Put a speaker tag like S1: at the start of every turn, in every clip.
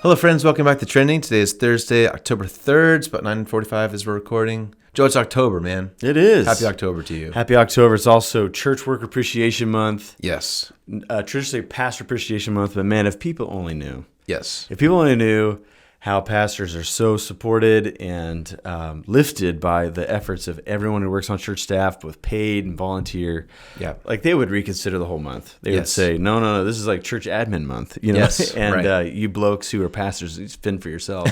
S1: Hello, friends. Welcome back to Trending. Today is Thursday, October 3rd. It's about 9:45 as we're recording. Joe, it's October, man.
S2: It is.
S1: Happy October to you.
S2: Happy October. It's also Church Work Appreciation Month.
S1: Yes.
S2: Traditionally Pastor Appreciation Month, but man, if people only knew.
S1: Yes.
S2: If people only knew how pastors are so supported and lifted by the efforts of everyone who works on church staff, both paid and volunteer.
S1: Yeah.
S2: Like they would reconsider the whole month. They would say, no, this is like church admin month, you know.
S1: Yes,
S2: and
S1: right.
S2: You blokes who are pastors, fend for yourselves.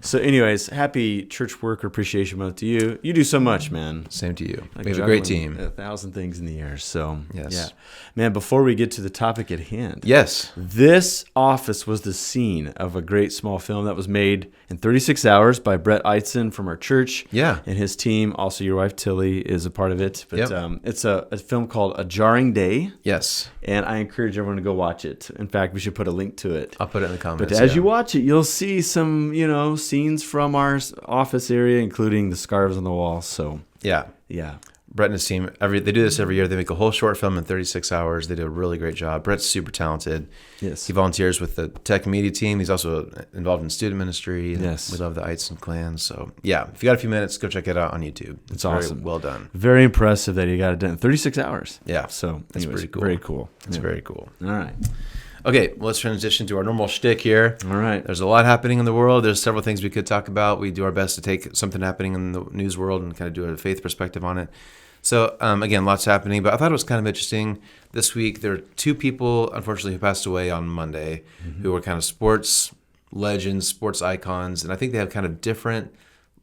S2: So, anyways, happy Church Work Appreciation Month to you. You do so much, man.
S1: Same to you.
S2: Like
S1: we have a great team.
S2: 1,000 things in the air. So,
S1: Yes.
S2: yeah. Man, before we get to the topic at hand.
S1: Yes.
S2: This office was the scene of a great small film that was made in 36 hours by Brett Eitzen from our church.
S1: Yeah.
S2: And his team. Also, your wife, Tilly, is a part of it. But
S1: Yep.
S2: it's a film called A Jarring Day.
S1: Yes.
S2: And I encourage everyone to go watch it. In fact, we should put a link to it.
S1: I'll put it in the comments.
S2: But as you watch it, you'll see some, scenes from our office area, including the scarves on the wall. So,
S1: yeah. Brett and his team, they do this every year. They make a whole short film in 36 hours. They do a really great job. Brett's super talented.
S2: Yes.
S1: He volunteers with the tech and media team. He's also involved in student ministry.
S2: Yes.
S1: We love the Eitzen clan. So, yeah, if you got a few minutes, go check it out on YouTube.
S2: It's awesome.
S1: Very well done.
S2: Very impressive that he got it done in 36 hours.
S1: Yeah.
S2: So,
S1: That's
S2: anyways,
S1: pretty cool.
S2: Very cool.
S1: It's very cool.
S2: All right.
S1: Okay, well, let's transition to our normal shtick here.
S2: All right.
S1: There's a lot happening in the world. There's several things we could talk about. We do our best to take something happening in the news world and kind of do a faith perspective on it. So, again, lots happening. But I thought it was kind of interesting this week. There are two people, unfortunately, who passed away on Monday who were kind of sports legends, sports icons. And I think they have kind of different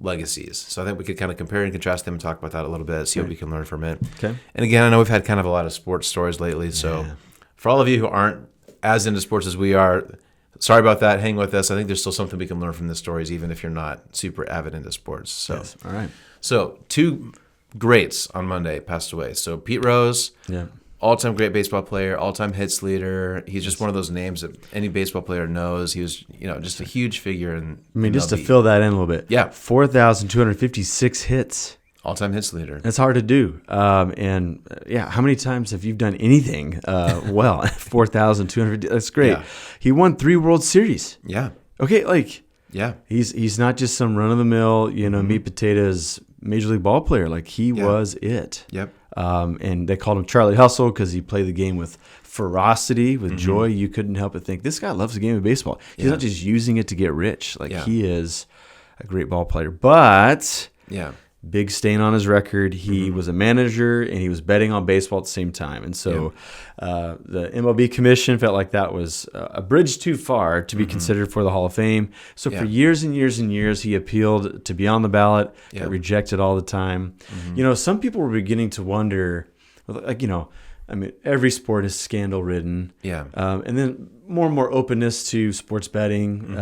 S1: legacies. So I think we could kind of compare and contrast them and talk about that a little bit, see what we can learn from it.
S2: Okay.
S1: And again, I know we've had kind of a lot of sports stories lately. So for all of you who aren't as into sports as we are, sorry about that. Hang with us. I think there's still something we can learn from the stories, even if you're not super avid into sports. So,
S2: Yes. All right.
S1: So two greats on Monday passed away. So Pete Rose,
S2: Yeah.
S1: all-time great baseball player, all-time hits leader. He's just one of those names that any baseball player knows. He was, just a huge figure in
S2: Just to
S1: MLB.
S2: fill that in a little bit.
S1: Yeah.
S2: 4,256 hits.
S1: All-time hits leader.
S2: That's hard to do. How many times have you done anything well? 4,250. That's great.
S1: Yeah.
S2: He won 3 World Series.
S1: Yeah.
S2: Okay,
S1: Yeah.
S2: he's not just some run-of-the-mill, meat potatoes Major League ball player. Like, he was it.
S1: Yep.
S2: And they called him Charlie Hustle because he played the game with ferocity, with joy. You couldn't help but think, this guy loves the game of baseball. He's not just using it to get rich. Like, he is a great ball player. But big stain on his record. He was a manager, and he was betting on baseball at the same time. And so the MLB commission felt like that was a bridge too far to be considered for the Hall of Fame. So for years and years and years, he appealed to be on the ballot, got rejected all the time. Some people were beginning to wonder, every sport is scandal-ridden.
S1: Yeah.
S2: And then more and more openness to sports betting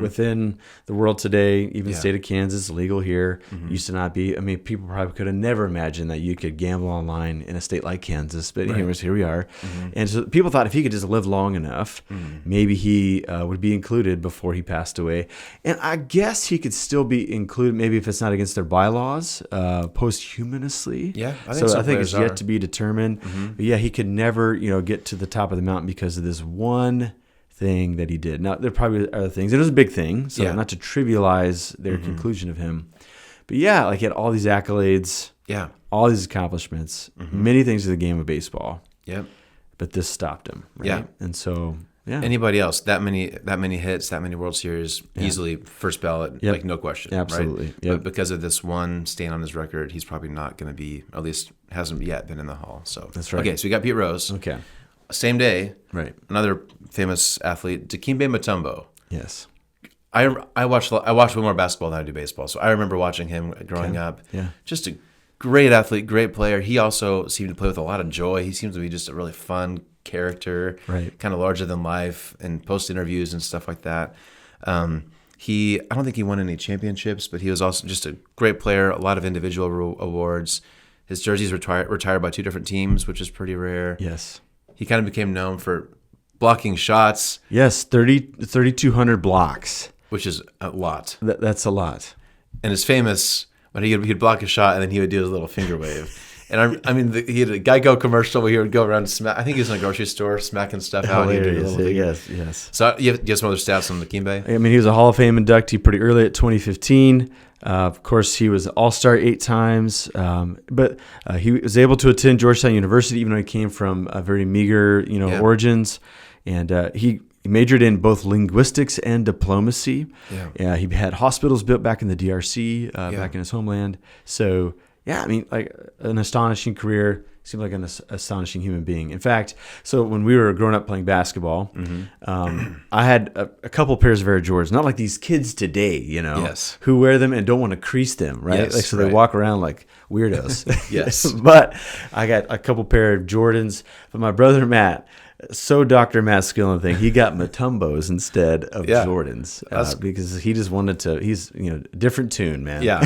S2: within the world today. Even the state of Kansas, legal here. Used to not be. People probably could have never imagined that you could gamble online in a state like Kansas. But anyways, here we are. And so people thought if he could just live long enough, maybe he would be included before he passed away. And I guess he could still be included, maybe if it's not against their bylaws, posthumously.
S1: Yeah, I
S2: think it's
S1: players
S2: yet
S1: are.
S2: to be determined. But he could never, get to the top of the mountain because of this one thing that he did. Now, there probably are other things. It was a big thing, so not to trivialize their conclusion of him. But he had all these accolades, all these accomplishments, many things in the game of baseball.
S1: Yep.
S2: But this stopped him. Right?
S1: Yeah.
S2: And so,
S1: Anybody else, that many hits, that many World Series, easily first ballot, like no question.
S2: Absolutely.
S1: Right?
S2: Yep.
S1: But because of this one stain on his record, he's probably not going to be, at least hasn't yet been in the Hall. So
S2: That's right.
S1: Okay, so we got Pete Rose.
S2: Okay.
S1: Same day,
S2: Right.
S1: another famous athlete, Dikembe Mutombo.
S2: Yes.
S1: I watch way more basketball than I do baseball, so I remember watching him growing up.
S2: Yeah.
S1: Just a great athlete, great player. He also seemed to play with a lot of joy. He seems to be just a really fun character,
S2: Right.
S1: kind of larger than life, and post interviews and stuff like that. I don't think he won any championships, but he was also just a great player. A lot of individual awards. His jersey's retired by 2 different teams, which is pretty rare.
S2: Yes.
S1: He kind of became known for blocking shots,
S2: Yes, 3,200 blocks.
S1: which is a lot.
S2: That's a lot.
S1: And it's famous when he'd block a shot and then he would do his little finger wave. And I mean, he had a Geico commercial where he would go around and I think he was in a grocery store smacking stuff out.
S2: Yes.
S1: So you have some other stats on Dikembe?
S2: I mean, he was a Hall of Fame inductee pretty early at 2015. Of course, he was All-Star 8 times, but he was able to attend Georgetown University, even though he came from a very meager, origins. And he majored in both linguistics and diplomacy. Yeah. He had hospitals built back in the DRC, back in his homeland. So, I mean, like an astonishing career. Seemed like an astonishing human being. In fact, so when we were growing up playing basketball, I had a couple pairs of Air Jordans, not like these kids today, who wear them and don't want to crease them, right?
S1: Yes,
S2: they walk around like weirdos.
S1: Yes.
S2: But I got a couple pair of Jordans. But my brother Matt, so Dr. Matt Skillen thing, he got Mutombos instead of Jordans because he just wanted to. He's different tune, man.
S1: Yeah.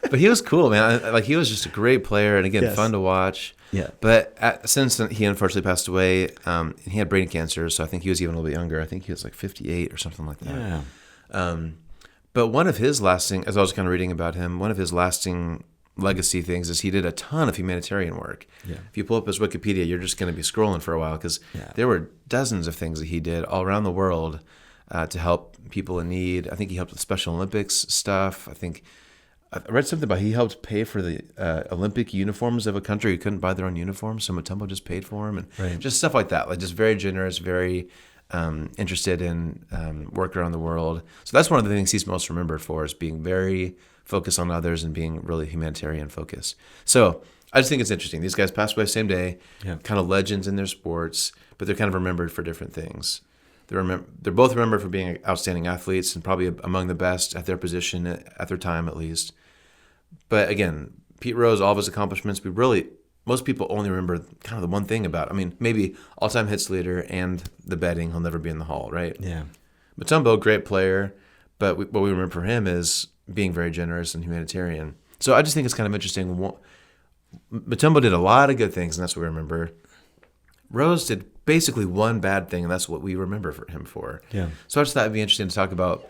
S1: But he was cool, man. Like, he was just a great player, and again, fun to watch.
S2: Yeah.
S1: But since he unfortunately passed away, he had brain cancer, so I think he was even a little bit younger. I think he was like 58 or something like that.
S2: Yeah.
S1: But one of his lasting, as I was kind of reading about him, one of his lasting legacy things is he did a ton of humanitarian work.
S2: Yeah.
S1: If you pull up his Wikipedia, you're just going to be scrolling for a while because there were dozens of things that he did all around the world to help people in need. I think he helped with Special Olympics stuff. I read something about he helped pay for the Olympic uniforms of a country who couldn't buy their own uniforms, so Mutombo just paid for them, and just stuff like that. Like, just very generous, very interested in work around the world. So that's one of the things he's most remembered for, is being very focused on others and being really humanitarian focused. So I just think it's interesting. These guys passed away same day, kind of legends in their sports, but they're kind of remembered for different things. They're both remembered for being outstanding athletes and probably among the best at their position at their time, at least. But again, Pete Rose, all of his accomplishments, most people only remember kind of the one thing about, maybe all-time hits leader and the betting, he'll never be in the Hall, right?
S2: Yeah.
S1: Mutombo, great player, but what we remember for him is being very generous and humanitarian. So I just think it's kind of interesting. Mutombo did a lot of good things, and that's what we remember. Rose did basically one bad thing, and that's what we remember him for.
S2: Yeah.
S1: So I just thought it'd be interesting to talk about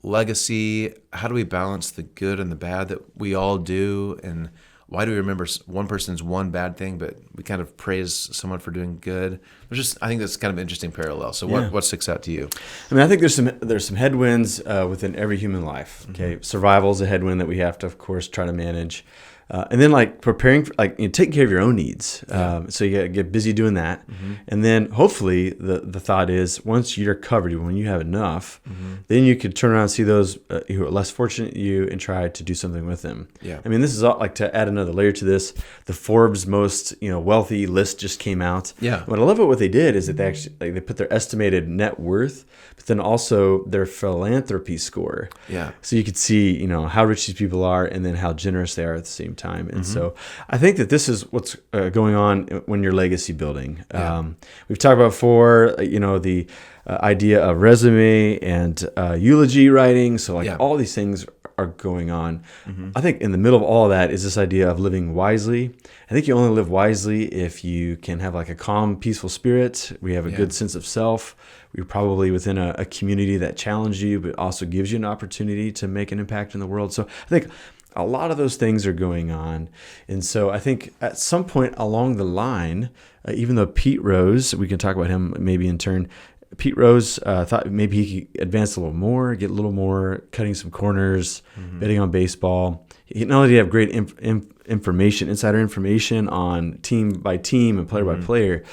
S1: legacy. How do we balance the good and the bad that we all do, and why do we remember one person's one bad thing, but we kind of praise someone for doing good? I think that's kind of an interesting parallel. So what sticks out to you?
S2: I think there's some headwinds within every human life. Okay, survival is a headwind that we have to, of course, try to manage. And then preparing for, taking care of your own needs. So you get busy doing that. And then hopefully the thought is, once you're covered, when you have enough, then you could turn around and see those who are less fortunate than you and try to do something with them.
S1: Yeah.
S2: This is all, to add another layer to this, the Forbes most wealthy list just came out.
S1: Yeah.
S2: What I love about what they did is that they actually they put their estimated net worth, but then also their philanthropy score.
S1: Yeah.
S2: So you could see how rich these people are, and then how generous they are at the same time. And so I think that this is what's going on when you're legacy building. We've talked about before, the idea of resume and eulogy writing. So all these things are going on. I think in the middle of all of that is this idea of living wisely. I think you only live wisely if you can have a calm, peaceful spirit. We have a good sense of self. We're probably within a community that challenges you, but also gives you an opportunity to make an impact in the world. So I think a lot of those things are going on. And so I think at some point along the line, even though Pete Rose, we can talk about him maybe in turn, Pete Rose thought maybe he could advance a little more, get a little more, cutting some corners, betting on baseball. Not only did he have great information, insider information on team by team and player by player,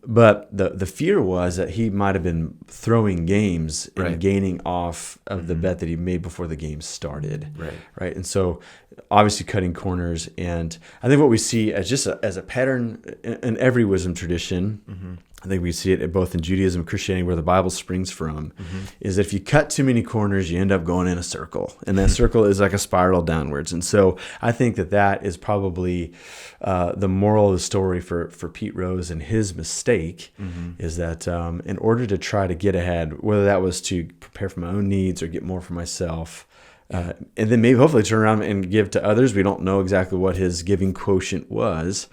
S2: but the fear was that he might have been throwing games and gaining off of the bet that he made before the game started. Right. And so obviously cutting corners. And I think what we see as a pattern in every wisdom tradition, I think we see it both in Judaism and Christianity, where the Bible springs from, is that if you cut too many corners, you end up going in a circle. And that circle is like a spiral downwards. And so I think that is probably the moral of the story for Pete Rose and his mistake, is that in order to try to get ahead, whether that was to prepare for my own needs or get more for myself, And then maybe hopefully turn around and give to others. We don't know exactly what his giving quotient was.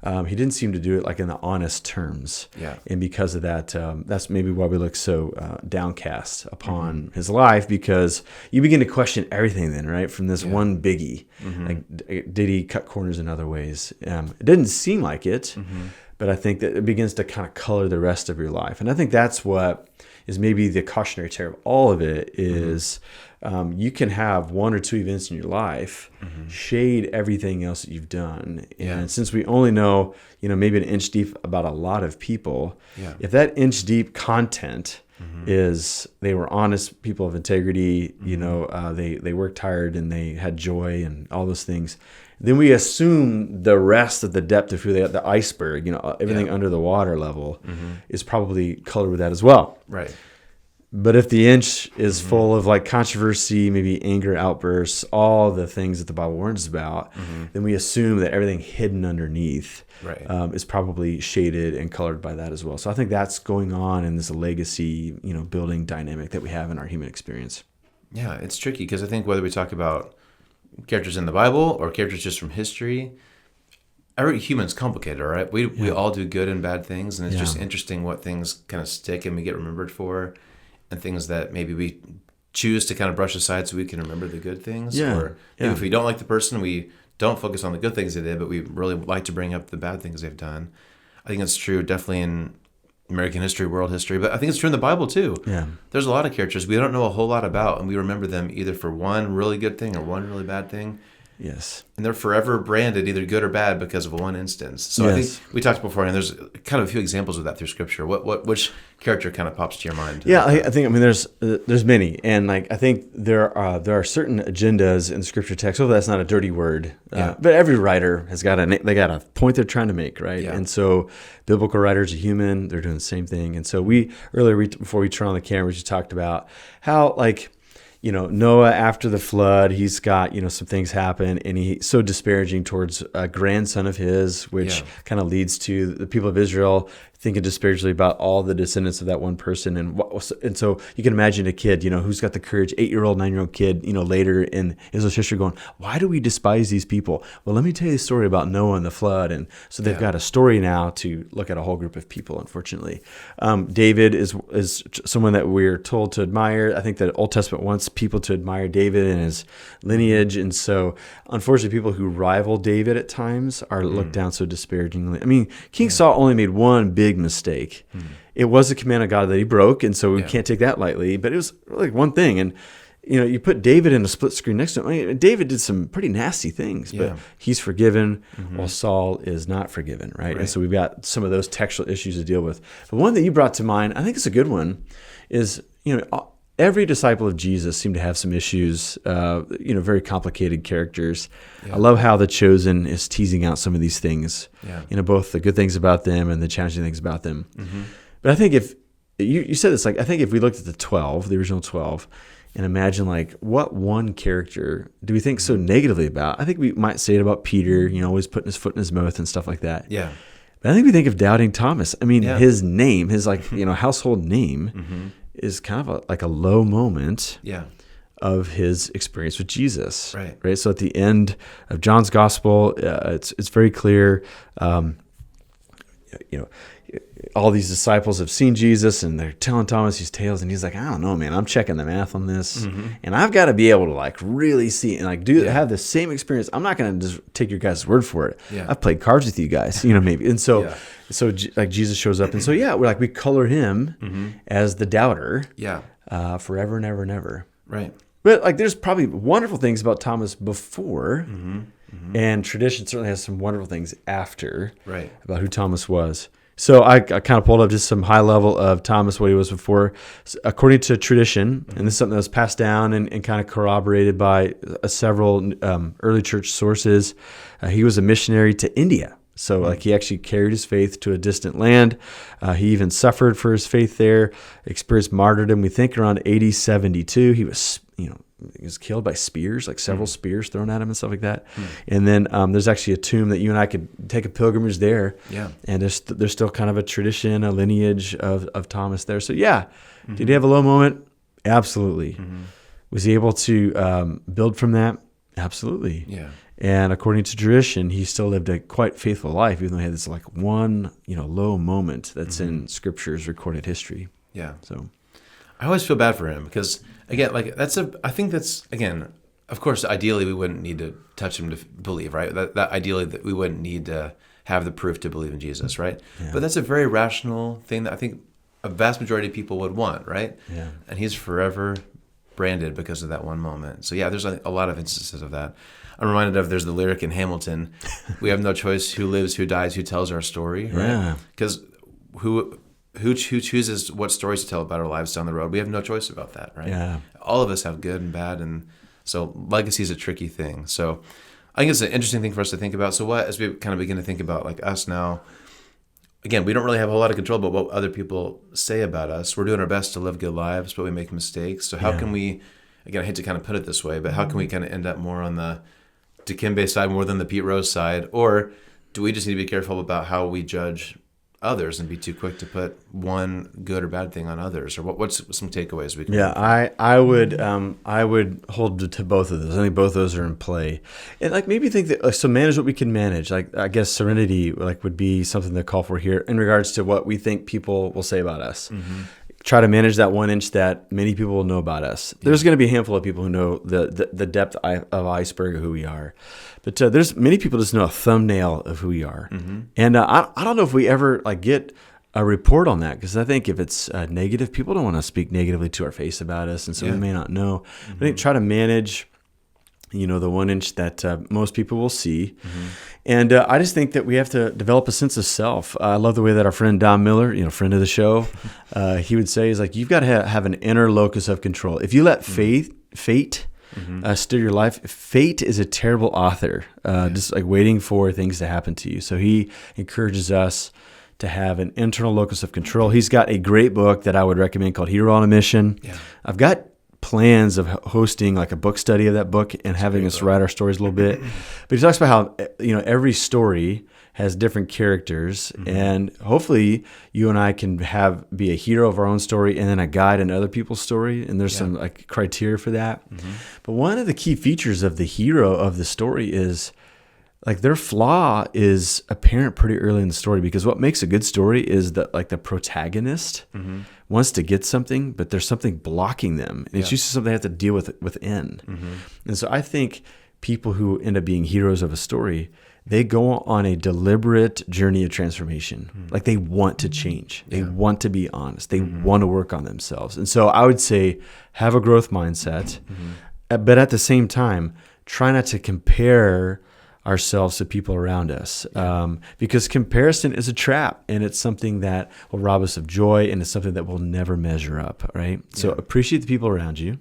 S2: He didn't seem to do it like in the honest terms.
S1: Yeah. And
S2: because of that, that's maybe why we look so downcast upon his life, because you begin to question everything then, right? From this one biggie. Like, did he cut corners in other ways? It didn't seem like it, but I think that it begins to kind of color the rest of your life. And I think that's what is maybe the cautionary tale of all of it is you can have one or two events in your life shade everything else that you've done. And since we only know, maybe an inch deep about a lot of people, if that inch deep content is they were honest people of integrity, they worked hard and they had joy and all those things, then we assume the rest of the depth of who they are, the iceberg, everything under the water level is probably colored with that as well.
S1: Right.
S2: But if the inch is full of like controversy, maybe anger outbursts, all the things that the Bible warns about, then we assume that everything hidden underneath is probably shaded and colored by that as well. So I think that's going on in this legacy, building dynamic that we have in our human experience.
S1: Yeah, it's tricky because I think whether we talk about characters in the Bible or characters just from history, every human's complicated, all right? We all do good and bad things, and it's just interesting what things kind of stick and we get remembered for, and things that maybe we choose to kind of brush aside so we can remember the good things. Or if we don't like the person, we don't focus on the good things they did, but we really like to bring up the bad things they've done. I think that's true definitely in American history, world history, but I think it's true in the Bible too.
S2: Yeah.
S1: There's a lot of characters we don't know a whole lot about, and we remember them either for one really good thing or one really bad thing.
S2: Yes.
S1: And they're forever branded either good or bad because of one instance. So I think we talked before, and there's kind of a few examples of that through Scripture. Which character kind of pops to your mind?
S2: Yeah, I think there's many, and like I think there are certain agendas in the Scripture text. Oh, that's not a dirty word, but every writer has got a point they're trying to make, right?
S1: Yeah.
S2: And so biblical writers are human; they're doing the same thing. And so before we turn on the camera, we just talked about how Noah after the flood, he's got, some things happen, and he's so disparaging towards a grandson of his, which kind of leads to the people of Israel thinking disparagingly about all the descendants of that one person. And so you can imagine a kid, who's got the courage, 8-year-old, 9-year-old kid, later in Israel's history going, why do we despise these people? Well, let me tell you a story about Noah and the flood. And so they've got a story now to look at a whole group of people, unfortunately. David is someone that we're told to admire. I think that Old Testament wants people to admire David and his lineage. And so, unfortunately, people who rival David at times are looked down so disparagingly. I mean, King Saul only made one big mistake. It was a command of God that he broke, and so we can't take that lightly, but it was really one thing. And you put David in a split screen next to him. I mean, David did some pretty nasty things, but he's forgiven while Saul is not forgiven, right? And so we've got some of those textual issues to deal with. The one that you brought to mind, I think it's a good one, is every disciple of Jesus seemed to have some issues, very complicated characters. I love how The Chosen is teasing out some of these things, both the good things about them and the challenging things about them. But I think if you said this, like, I think if we looked at the original 12, and imagine like what one character do we think so negatively about? I think we might say it about Peter, always putting his foot in his mouth and stuff like that.
S1: Yeah.
S2: But I think we think of doubting Thomas. I mean, his name, his household name is kind of like a low moment of his experience with Jesus. Right. So at the end of John's gospel, it's very clear, all these disciples have seen Jesus and they're telling Thomas these tales, and he's like, I don't know, man, I'm checking the math on this, and I've got to be able to like really see and like have the same experience. I'm not going to just take your guys' word for it. I've played cards with you guys, maybe. And so like Jesus shows up, and so we color him as the doubter forever and ever and ever.
S1: Right.
S2: But like there's probably wonderful things about Thomas before, and tradition certainly has some wonderful things after about who Thomas was. So I kind of pulled up just some high level of Thomas, what he was before. According to tradition, and this is something that was passed down and kind of corroborated by several early church sources, he was a missionary to India. So like he actually carried his faith to a distant land. He even suffered for his faith there, experienced martyrdom. We think around AD 72, he was killed by spears, like several spears thrown at him and stuff like that. And then there's actually a tomb that you and I could take a pilgrimage there. Yeah. And there's still kind of a tradition, a lineage of Thomas there. So did he have a low moment? Absolutely. Was he able to build from that? Absolutely.
S1: Yeah.
S2: And according to tradition, he still lived a quite faithful life, even though he had this like one, low moment that's in Scripture's recorded history.
S1: Yeah.
S2: So
S1: I always feel bad for him because, again, like I think that's, again, of course, ideally we wouldn't need to touch him to believe, right? That ideally that we wouldn't need to have the proof to believe in Jesus, right?
S2: Yeah.
S1: But that's a very rational thing that I think a vast majority of people would want, right?
S2: Yeah.
S1: And he's forever branded because of that one moment. So yeah, there's a lot of instances of that. I'm reminded of, there's the lyric in Hamilton, we have no choice who lives, who dies, who tells our story, right?
S2: Yeah.
S1: Because who chooses what stories to tell about our lives down the road? We have no choice about that, right?
S2: Yeah.
S1: All of us have good and bad, and so legacy is a tricky thing. So I think it's an interesting thing for us to think about. So as we kind of begin to think about like us now, again, we don't really have a whole lot of control about what other people say about us. We're doing our best to live good lives, but we make mistakes. So how can we, again, I hate to kind of put it this way, but how can we kind of end up more on the Dikembe side more than the Pete Rose side? Or do we just need to be careful about how we judge others and be too quick to put one good or bad thing on others? Or what's some takeaways we can
S2: Yeah, I would hold to both of those. I think both of those are in play, and like maybe think that so manage what we can manage. Like I guess serenity like would be something to call for here in regards to what we think people will say about us. Mm-hmm. Try to manage that 1 inch that many people will know about us. There's going to be a handful of people who know the depth of iceberg of who we are, but there's many people just know a thumbnail of who we are. Mm-hmm. And I don't know if we ever like get a report on that, because I think if it's negative, people don't want to speak negatively to our face about us, and so we may not know. Mm-hmm. I think try to manage the 1 inch that most people will see. Mm-hmm. And I just think that we have to develop a sense of self. I love the way that our friend Don Miller, friend of the show, he would say is like, you've got to have an inner locus of control. If you let fate steer your life, fate is a terrible author, just like waiting for things to happen to you. So he encourages us to have an internal locus of control. He's got a great book that I would recommend called Hero on a Mission. Yeah. I've got plans of hosting like a book study of that book and having us write our stories a little bit. But he talks about how, every story has different characters, and hopefully you and I can be a hero of our own story and then a guide in other people's story. And there's some like criteria for that. Mm-hmm. But one of the key features of the hero of the story is like their flaw is apparent pretty early in the story, because what makes a good story is that like the protagonist wants to get something, but there's something blocking them. And it's usually something they have to deal with within. Mm-hmm. And so I think people who end up being heroes of a story, they go on a deliberate journey of transformation. Mm-hmm. Like they want to change. They want to be honest. They want to work on themselves. And so I would say have a growth mindset, but at the same time, try not to compare ourselves to people around us, because comparison is a trap, and it's something that will rob us of joy, and it's something that will never measure up, right? So appreciate the people around you,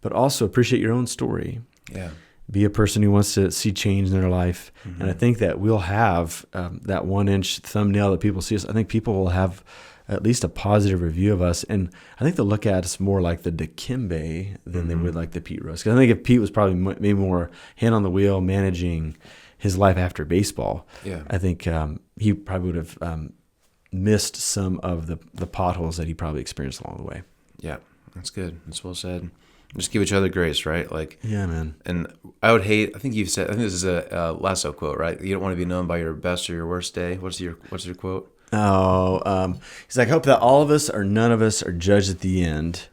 S2: but also appreciate your own story. Yeah, be a person who wants to see change in their life, and I think that we'll have that 1 inch thumbnail that people see us. I think people will have at least a positive review of us, and I think they'll look at us more like the Dikembe than they would like the Pete Rose. Because I think if Pete was probably maybe more hand on the wheel managing his life after baseball, I think he probably would have missed some of the potholes that he probably experienced along the way. Yeah, that's good. That's well said. Just give each other grace, right? Like, yeah, man. And I would hate. I think this is a Lasso quote, right? You don't want to be known by your best or your worst day. What's your quote? Oh, he's like, I hope that all of us or none of us are judged at the end.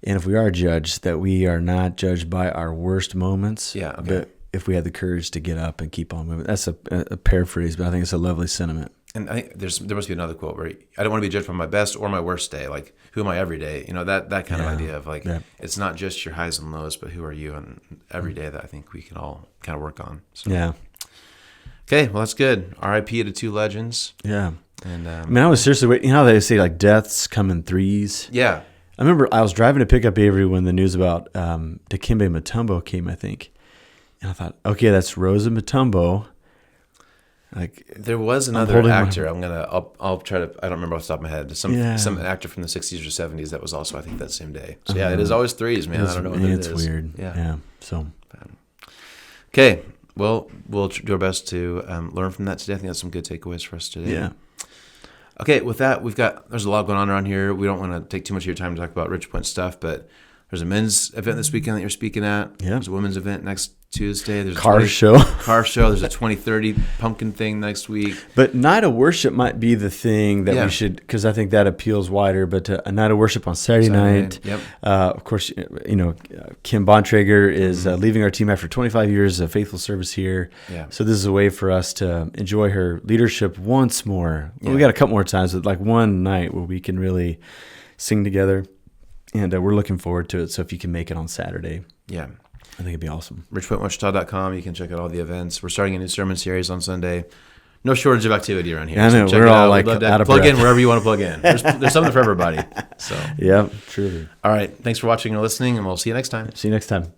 S2: And if we are judged, that we are not judged by our worst moments. Yeah. Okay. But if we have the courage to get up and keep on moving. That's a paraphrase, but I think it's a lovely sentiment. And I think there must be another quote where I don't want to be judged by my best or my worst day. Like, who am I every day? That kind of idea of like, it's not just your highs and lows, but who are you on every day that I think we can all kind of work on. So. Yeah. Okay. Well, that's good. R.I.P. to two legends. Yeah. And I was seriously waiting. You know how they say like deaths come in threes? Yeah. I remember I was driving to pick up Avery when the news about Dikembe Mutombo came, I think. And I thought, okay, that's Rose and Mutombo. Like, there was another actor. I'll try to. I don't remember off the top of my head. Some actor from the 60s or 70s that was also, I think, that same day. So yeah, it is always threes, man. I don't know what it is. It's weird. Yeah. So. Okay. Well, we'll do our best to learn from that today. I think that's some good takeaways for us today. Yeah. Okay. With that, there's a lot going on around here. We don't want to take too much of your time to talk about Ridgepoint stuff, but
S1: There's a men's event this weekend that you're speaking at.
S2: Yeah.
S1: There's a women's event next Tuesday. There's
S2: car show.
S1: There's a 2030 pumpkin thing next week.
S2: But night of worship might be the thing that we should, because I think that appeals wider. But a night of worship on Saturday night.
S1: Yep.
S2: Of course, Kim Bontrager is leaving our team after 25 years of faithful service here.
S1: Yeah.
S2: So this is a way for us to enjoy her leadership once more. Yeah. We got a couple more times, but like one night where we can really sing together. And we're looking forward to it. So if you can make it on Saturday.
S1: Yeah.
S2: I think it'd be awesome.
S1: Ridgepointwichita.com. You can check out all the events. We're starting a new sermon series on Sunday. No shortage of activity around here.
S2: I know.
S1: So
S2: we're all like out of
S1: plug
S2: breath.
S1: in wherever you want to plug in. There's something for everybody. So
S2: yeah, truly.
S1: All right. Thanks for watching and listening, and we'll see you next time.
S2: See you next time.